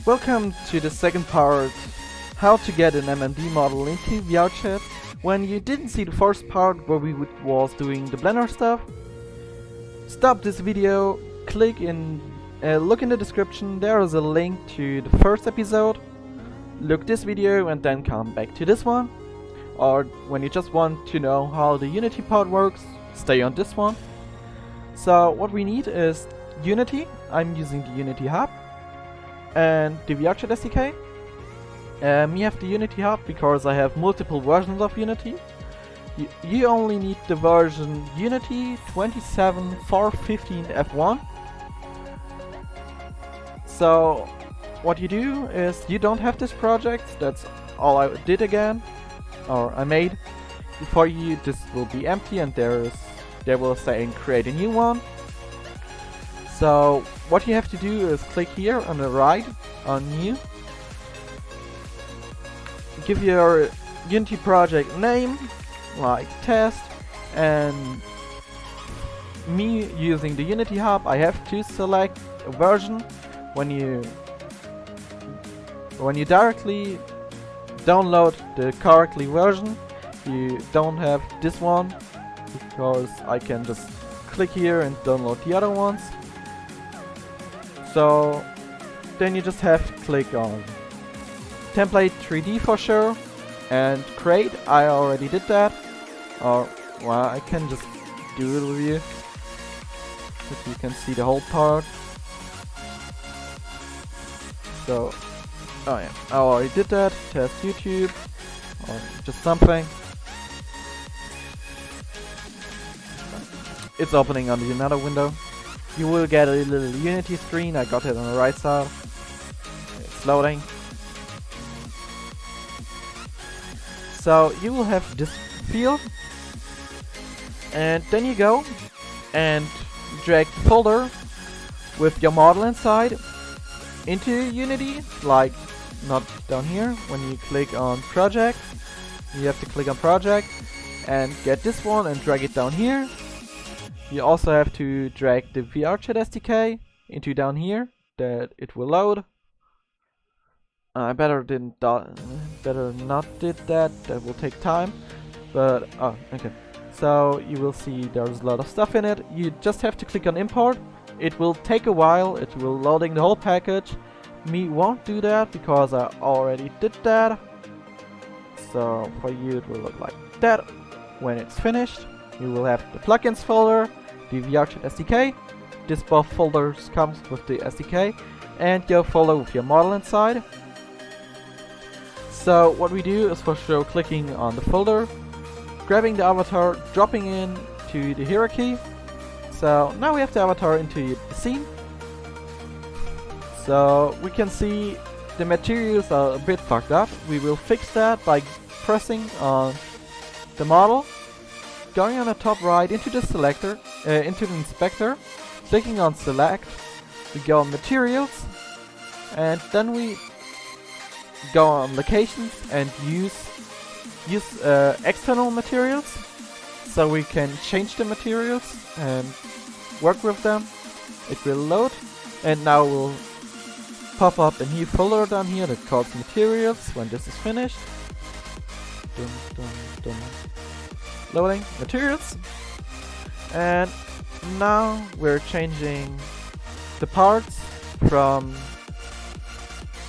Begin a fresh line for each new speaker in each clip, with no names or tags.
Welcome to the second part, how to get an MMD model into Vrchat when you didn't see the first part where we was doing the Blender stuff. Stop this video, click in, look in the description, there is a link to the first episode. Look this video and then come back to this one. Or when you just want to know how the Unity part works, stay on this one. So what we need is Unity. I'm using the Unity Hub and the Vrchat SDK. We have the Unity Hub because I have multiple versions of Unity. You only need the version Unity 27.4.15 F1. So what you do is you don't have this project, that's all I did again, or I made. For you this will be empty and there will say create a new one. So what you have to do is click here on the right on new. Give your Unity project name like test, and me using the Unity Hub I have to select a version. When you directly download the correctly version, you don't have this one because I can just click here and download the other ones. So then you just have to click on template 3D for sure and create. I already did that, or well, I can just do it with you so you can see the whole part. So oh yeah, I already did that. Test YouTube or just something. It's opening on another window. You will get a little Unity screen. I got it on the right side. It's loading. So you will have this field, and then you go and drag the folder with your model inside into Unity, like not down here. When you click on project, you have to click on project and get this one and drag it down here. You also have to drag the Vrchat SDK into down here, that it will load. I better not did that. That will take time. But oh, okay. So you will see there's a lot of stuff in it. You just have to click on import. It will take a while. It will loading the whole package. Me won't do that because I already did that. So for you it will look like that. When it's finished, you will have the plugins folder, the Vrchat SDK. This both folders comes with the SDK, and your folder with your model inside. So what we do is for sure clicking on the folder, grabbing the avatar, dropping in to the hierarchy. So now we have the avatar into the scene. So we can see the materials are a bit fucked up. We will fix that by pressing on the model, going on the top right into the selector, into the inspector, clicking on select. We go on materials, and then we go on locations and use external materials, so we can change the materials and work with them. It will load, and now we'll pop up a new folder down here that calls materials when this is finished. Dun, dun, dun. Loading materials, and now we're changing the parts from,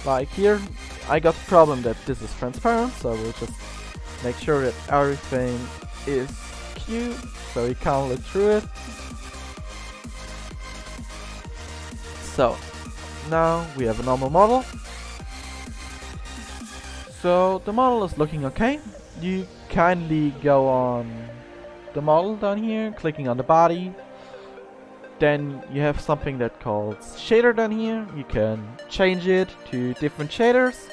like here I got the problem that this is transparent, so we'll just make sure that everything is cute so you can't look through it. So now we have a normal model. So the model is looking okay. You kindly go on the model down here, clicking on the body. Then you have something that calls shader down here. You can change it to different shaders.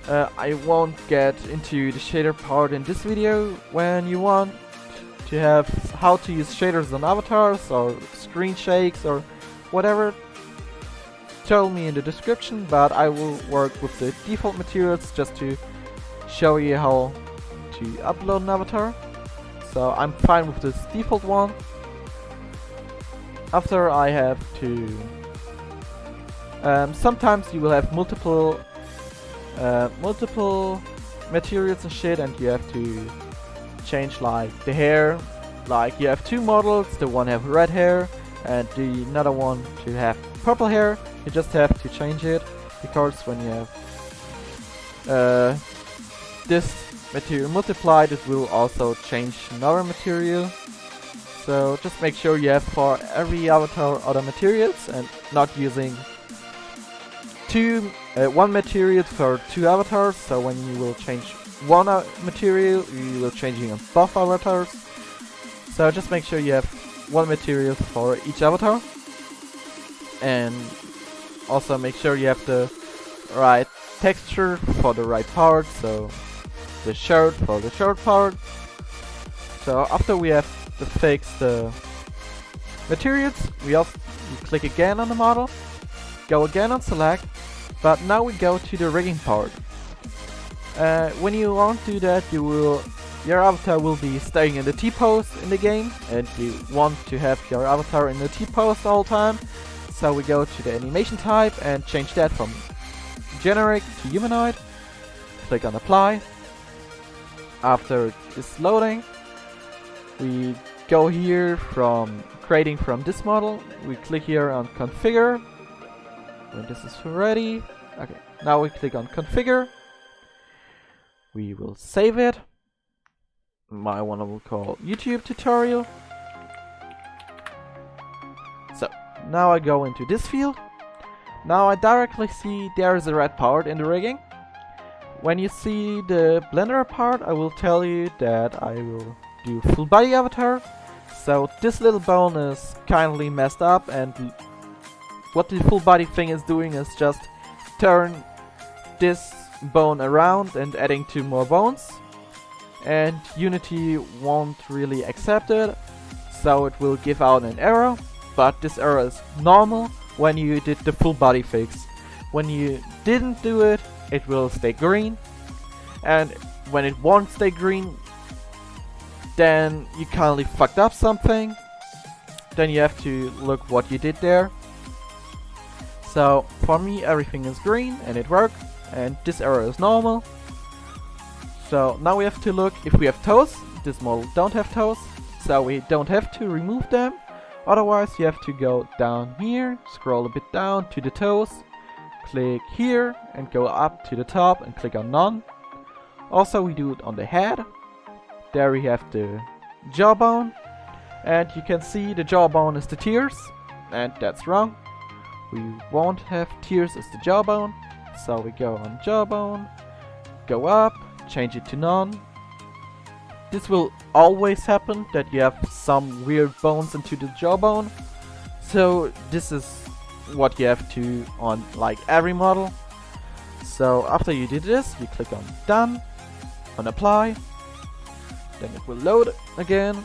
I won't get into the shader part in this video. When you want to have how to use shaders on avatars or screen shakes or whatever, tell me in the description, but I will work with the default materials just to show you how to upload an avatar. So I'm fine with this default one. After I have to Sometimes you will have multiple materials and shit, and you have to change like the hair. Like you have two models, the one have red hair and the another one to have purple hair. You just have to change it, because when you have this material multiplied, it will also change another material. So just make sure you have for every avatar other materials, and not using one material for two avatars. So when you will change one material, you will changing on both avatars. So just make sure you have one material for each avatar, and also make sure you have the right texture for the right part. So the shirt for the shirt part. So after we have to fix the materials, we click again on the model, go again on select, but now we go to the rigging part. When you want to do that, your avatar will be staying in the T-pose in the game, and you want to have your avatar in the T-pose all the time. So we go to the animation type and change that from generic to humanoid. Click on apply. After this loading, we go here from creating from this model. We click here on configure. When this is ready, okay, now we click on configure. We will save it. My one I will call YouTube tutorial. So now I go into this field. Now I directly see there is a red part in the rigging. When you see the blender part, I will tell you that I will do full body avatar. So this little bone is kindly messed up, and what the full body thing is doing is just turn this bone around and adding two more bones. And Unity won't really accept it, so it will give out an error. But this error is normal when you did the full body fix. When you didn't do it, it will stay green, and when it won't stay green, then you kindly fucked up something. Then you have to look what you did there. So for me, everything is green and it worked, and this error is normal. So now we have to look if we have toes. This model don't have toes, so we don't have to remove them. Otherwise you have to go down here, scroll a bit down to the toes, click here and go up to the top and click on none. Also we do it on the head. There we have the jawbone, and you can see the jawbone is the tears, and that's wrong. We won't have tears as the jawbone, so we go on jawbone, go up, change it to none. This will always happen, that you have some weird bones into the jawbone. So this is what you have to on like every model. So after you did this, you click on done, on apply, then it will load again.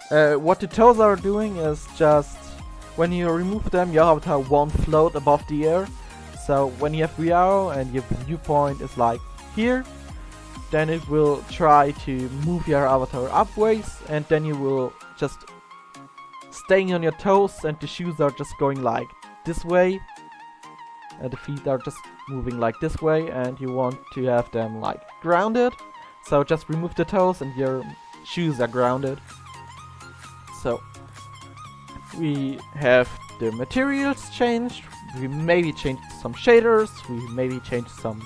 What the toes are doing is just when you remove them, your avatar won't float above the air. So when you have VR and your viewpoint is like here, then it will try to move your avatar upwards, and then you will just staying on your toes, and the shoes are just going like this way, and the feet are just moving like this way, and you want to have them like grounded. So just remove the toes and your shoes are grounded. So we have the materials changed, we maybe changed some shaders, we maybe changed some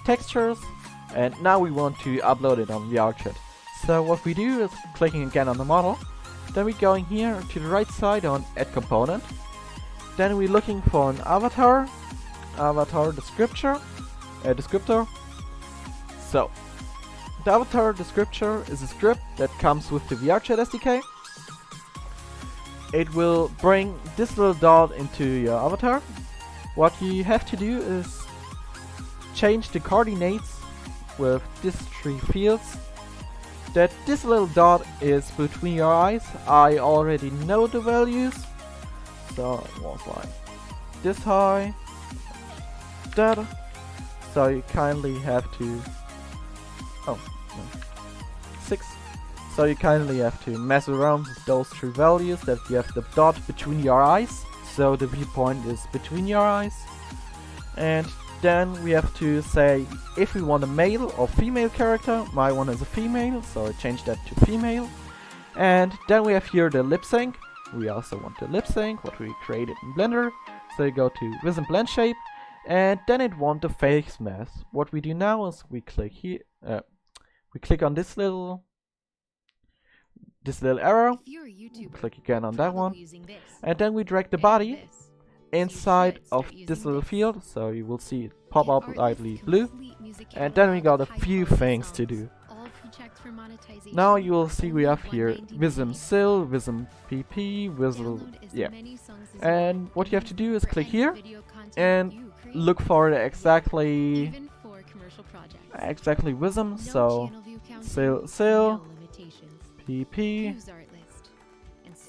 textures, and now we want to upload it on Vrchat. So what we do is clicking again on the model, then we going here to the right side on add component, then we're looking for an avatar descriptor. So the avatar descriptor is a script that comes with the Vrchat SDK. It will bring this little dot into your avatar. What you have to do is change the coordinates with these three fields. That this little dot is between your eyes. I already know the values, so it was like this high, that. So you kindly have to 6. So you kindly have to mess around with those three values, that you have the dot between your eyes, so the viewpoint is between your eyes. And then we have to say if we want a male or female character. My one is a female, so I change that to female. And then we have here the lip sync. We also want the lip sync, what we created in Blender. So you go to Vis and Blend Shape, and then it wants the face mask. What we do now is we click here, we click on this little arrow, click again on that one, and then we drag the body inside of this little field, so you will see it pop up lightly blue, and then we got a few things to do. Now you will see we have here Vism Sil, Vism PP, Vism, yeah. And what you have to do is click here and look for the exactly Vism, so Sil, PP,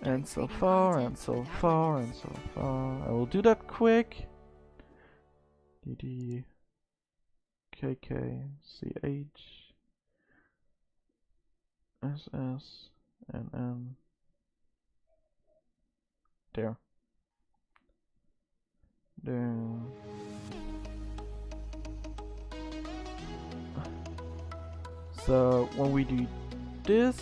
and so far, and so far, and so far. I will do that quick. DD, KK, CH, SS, NN. There. So when we do this,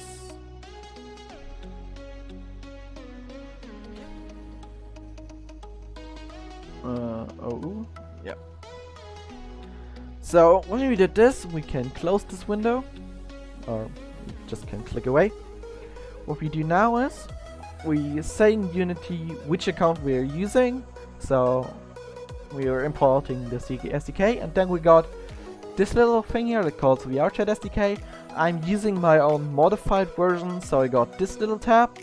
oh, yeah. So when we did this, we can close this window, or we just can click away. What we do now is we say in Unity which account we are using. So we are importing the SDK, and then we got this little thing here that calls Vrchat SDK. I'm using my own modified version, so I got this little tab,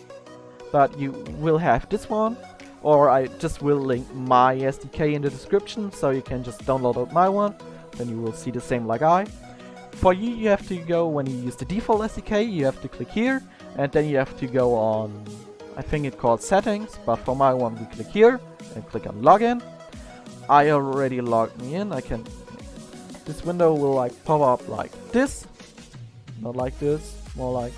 but you will have this one, or I just will link my SDK in the description, so you can just download out my one, then you will see the same like I. For you, you have to go, when you use the default SDK, you have to click here, and then you have to go on, I think it's called settings, but for my one we click here, and click on login. I already logged me in. This window will like pop up like this, not like this, more like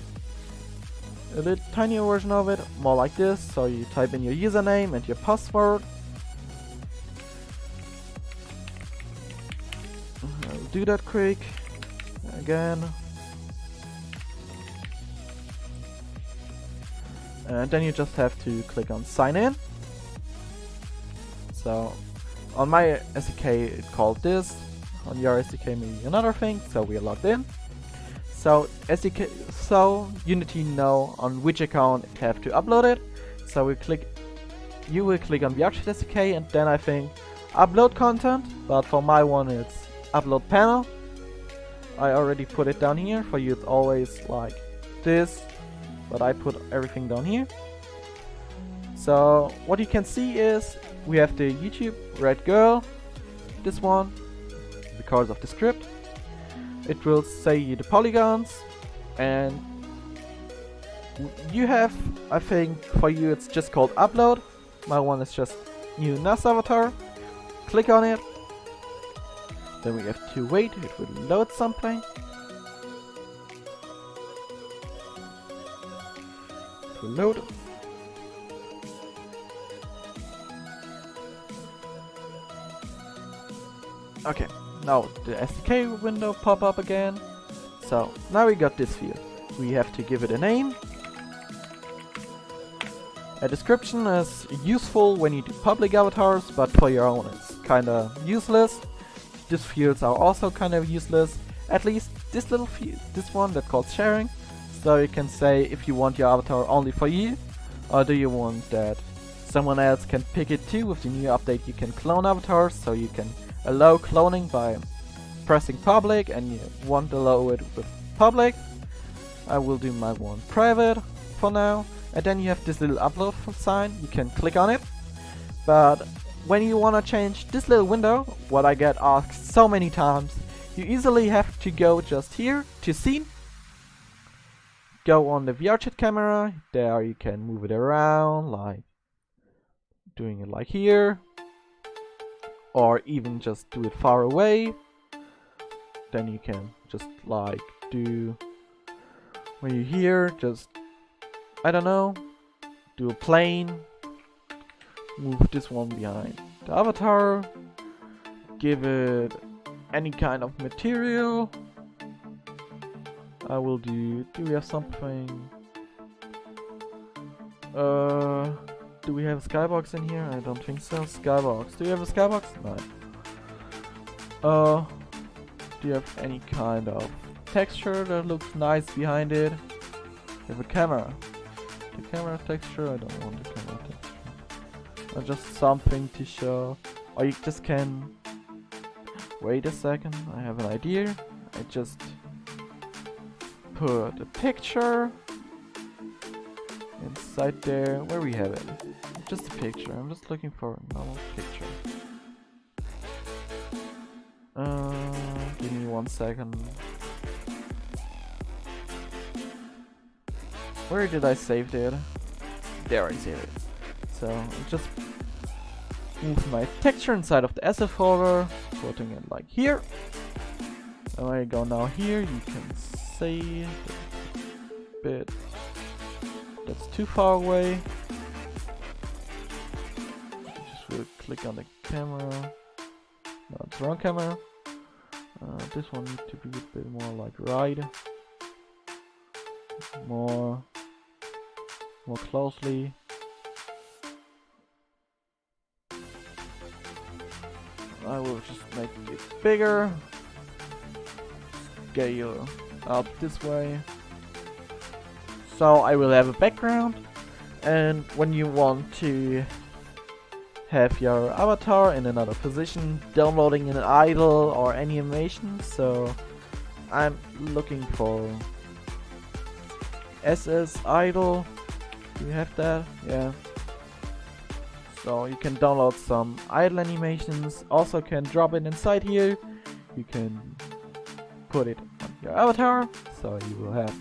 a little tinier version of it, more like this. So you type in your username and your password. I'll do that quick again, and then you just have to click on sign in. So on my SDK it's called this, on your SDK maybe another thing, so we are logged in. So Unity know on which account it have to upload it. So you will click on the Vrchat SDK, and then I think upload content, but for my one it's upload panel. I already put it down here. For you it's always like this, but I put everything down here. So what you can see is we have the YouTube red girl, this one, because of the script. It will say the polygons, and you have, I think for you it's just called upload. My one is just new NAS avatar. Click on it. Then we have to wait, it will load something. It will load. Okay, now the SDK window pop up again. So now we got this field. We have to give it a name. A description is useful when you do public avatars, but for your own it's kinda useless. These fields are also kind of useless. At least this little field, this one that called sharing. So you can say if you want your avatar only for you, or do you want that someone else can pick it too. With the new update you can clone avatars, so you can allow cloning by pressing public, and you want to allow it with public. I will do my one private for now, and then you have this little upload sign, you can click on it. But when you want to change this little window, what I get asked so many times, you easily have to go just here to scene, go on the Vrchat camera, there you can move it around, like doing it like here, or even just do it far away. Then you can just like do when you're here, just, I don't know, do a plane, move this one behind the avatar, give it any kind of material. I will do we have something? Do we have a skybox in here? I don't think so. Skybox. Do you have a skybox? No. Do you have any kind of texture that looks nice behind it? You have a camera. The camera texture? I don't want the camera texture. Or just something to show. Or you just can... Wait a second, I have an idea. I just put a picture inside there. Where we have it? Just a picture. I'm just looking for a normal picture. Give me 1 second. Where did I save it? There I saved it. So I just move my texture inside of the asset folder, putting it like here. And when I go now here, you can see the bit that's too far away. Just will click on the camera. No, it's the wrong camera. This one needs to be a bit more like right. More closely. I will just make it bigger. Scale up this way. So I will have a background, and when you want to have your avatar in another position, downloading an idle or animation, so I'm looking for SS idle. Do you have that? Yeah. So you can download some idle animations, also can drop it inside here. You can put it on your avatar, so you will have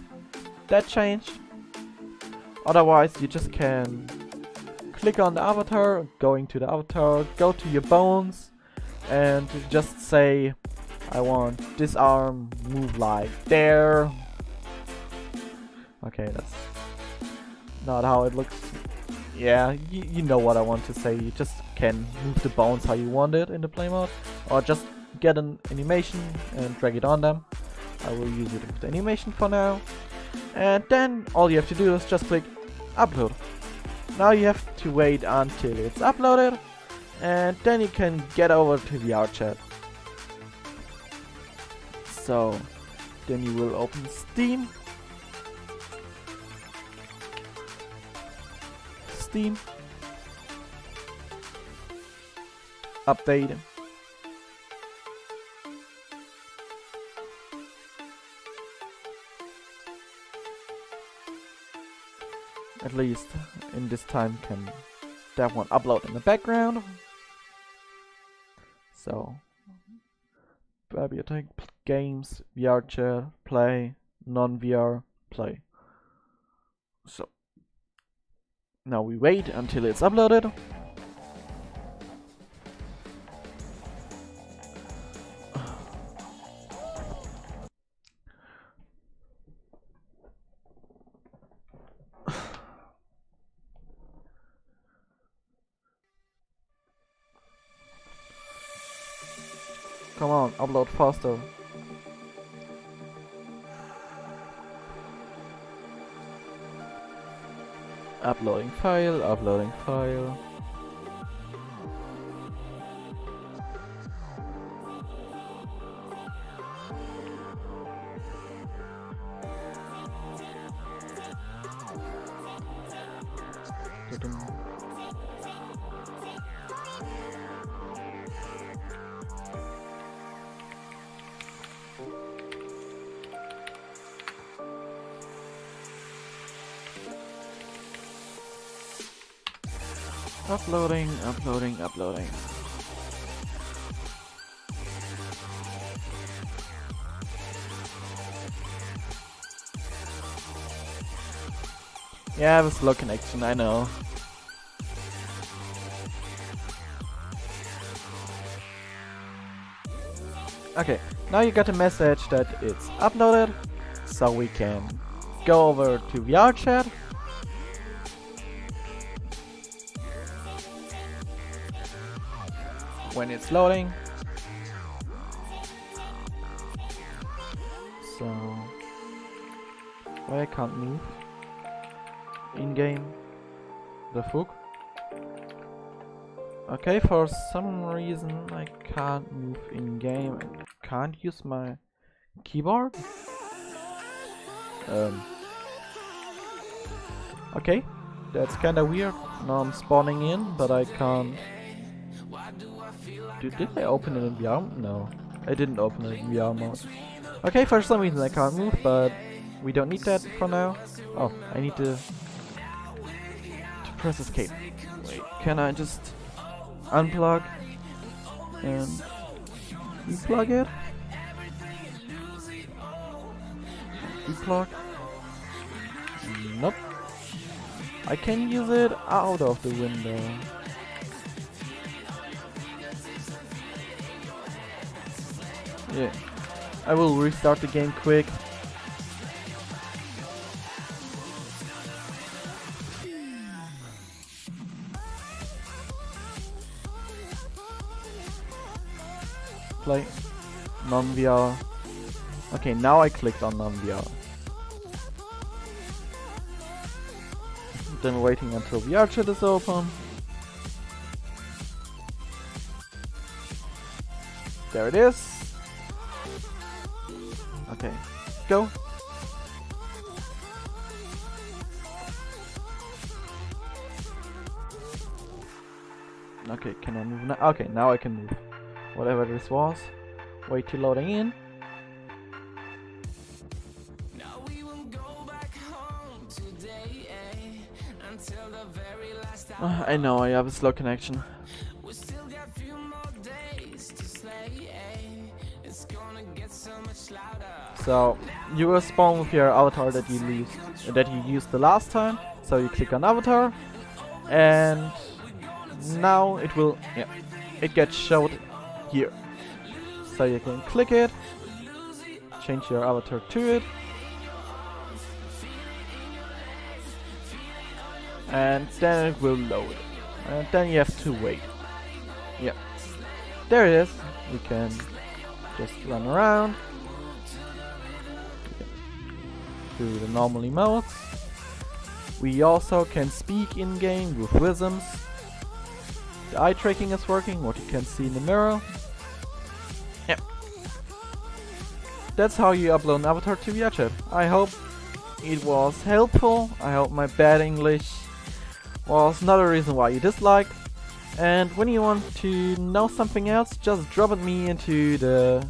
that changed. Otherwise you just can click on the avatar, going to the avatar, go to your bones and just say I want this arm move like there. Okay, that's not how it looks. Yeah, you know what I want to say. You just can move the bones how you want it in the play mode, or just get an animation and drag it on them. I will use it with the animation for now. And then all you have to do is just click upload. Now you have to wait until it's uploaded, and then you can get over to Vrchat. So then you will open Steam. Update. At least in this time can that one upload in the background. So bibliothèque, games, Vrchat, play, non-VR, play. So now we wait until it's uploaded. Come on, upload faster. Uploading file, uploading file. Uploading. Yeah, I have a slow connection, I know. Okay, now you got a message that it's uploaded, so we can go over to Vrchat. When it's loading. So why I can't move in game? The fuck? Okay, for some reason I can't move in game and can't use my keyboard. Okay, that's kinda weird. Now I'm spawning in, but I can't. Did I open it in VR? No, I didn't open it in VR mode. Okay, for some reason I can't move, but we don't need that for now. Oh, I need to press escape. Wait, can I just unplug and replug it? Replug? Nope. I can use it out of the window. Yeah. I will restart the game quick. Play non-VR. Okay, now I clicked on non-VR. Then waiting until Vrchat is open. There it is. Okay, go. Okay, can I move now? Okay, now I can move. Whatever this was. Wait till loading in. I know I have a slow connection. So you will spawn with your avatar that you used the last time. So you click on avatar, and now it will, it gets showed here. So you can click it, change your avatar to it, and then it will load. And then you have to wait. Yeah, there it is. You can just run around. Do the normal emotes. We also can speak in game with rhythms. The eye tracking is working, what you can see in the mirror. Yep. That's how you upload an avatar to Vrchat. I hope it was helpful. I hope my bad English was not a reason why you disliked. And when you want to know something else, just drop it me into the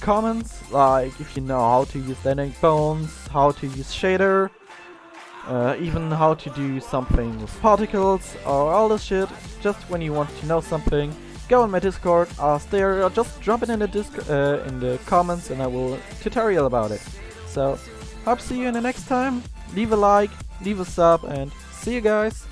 comments, like if you know how to use dynamic bones, how to use shader, even how to do something with particles or all this shit. Just when you want to know something, go on my Discord, ask there, or just drop it in the comments and I will tutorial about it. So, hope to see you in the next time. Leave a like, leave a sub, and see you guys.